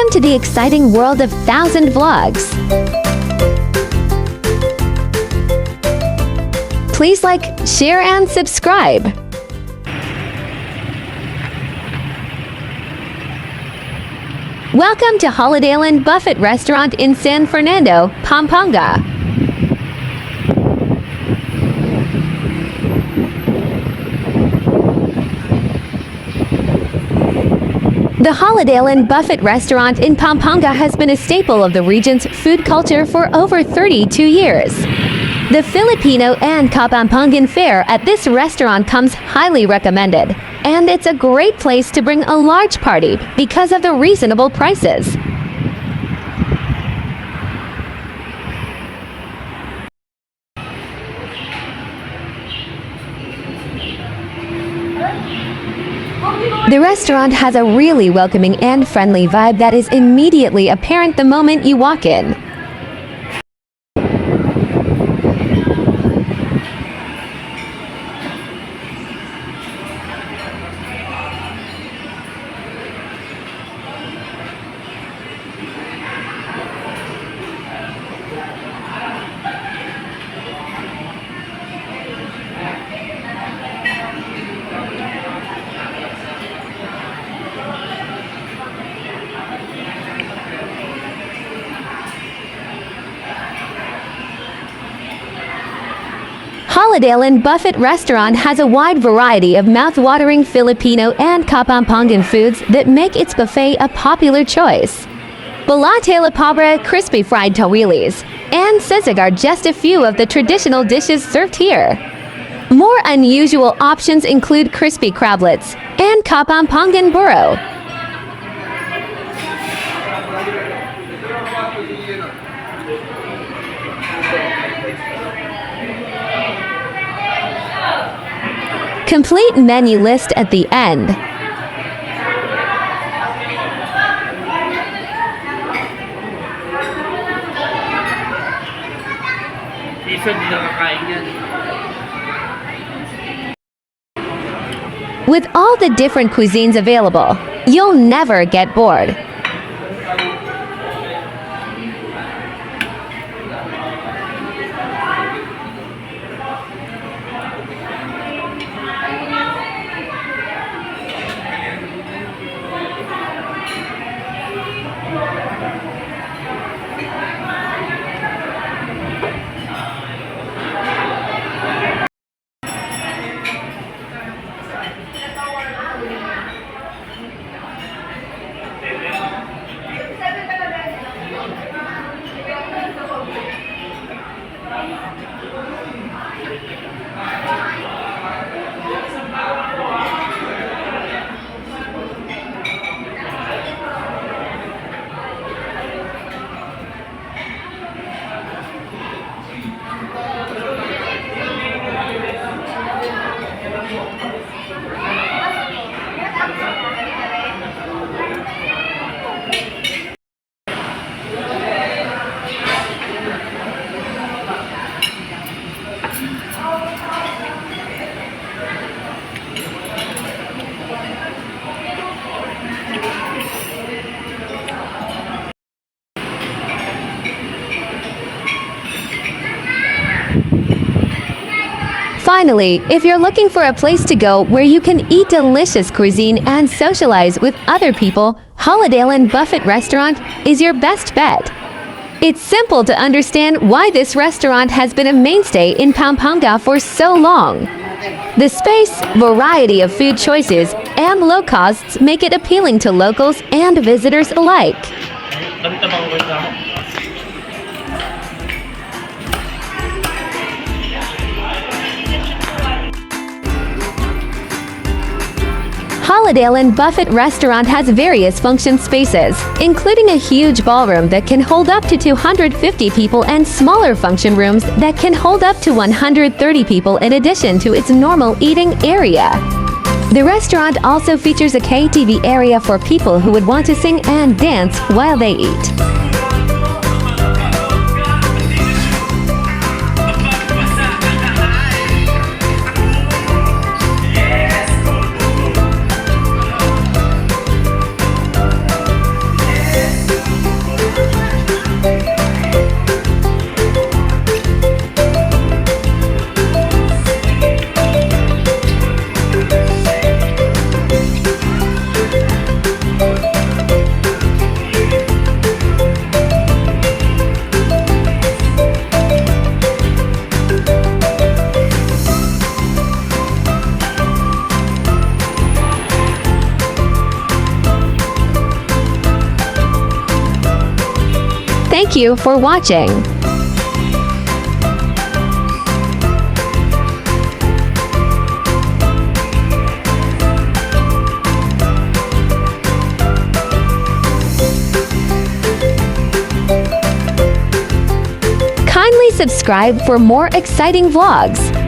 Welcome to the exciting world of 1,000 vlogs. Please like, share, and subscribe. Welcome to Holidayland Buffet Restaurant in San Fernando, Pampanga. The Holidayland Buffet Restaurant in Pampanga has been a staple of the region's food culture for over 32 years. The Filipino and Kapampangan fare at this restaurant comes highly recommended, and it's a great place to bring a large party because of the reasonable prices. The restaurant has a really welcoming and friendly vibe that is immediately apparent the moment you walk in. Holidayland Buffet Restaurant has a wide variety of mouth-watering Filipino and Kapampangan foods that make its buffet a popular choice. Balate la Pobre crispy fried tawilis and sisig are just a few of the traditional dishes served here. More unusual options include crispy crablets and Kapampangan burro. Complete menu list at the end. With all the different cuisines available, you'll never get bored. Finally, if you're looking for a place to go where you can eat delicious cuisine and socialize with other people, Holidayland Buffet Restaurant is your best bet. It's simple to understand why this restaurant has been a mainstay in Pampanga for so long. The space, variety of food choices, and low costs make it appealing to locals and visitors alike. Holidayland Buffet Restaurant has various function spaces, including a huge ballroom that can hold up to 250 people and smaller function rooms that can hold up to 130 people in addition to its normal eating area. The restaurant also features a KTV area for people who would want to sing and dance while they eat. Thank you for watching. Kindly subscribe for more exciting vlogs.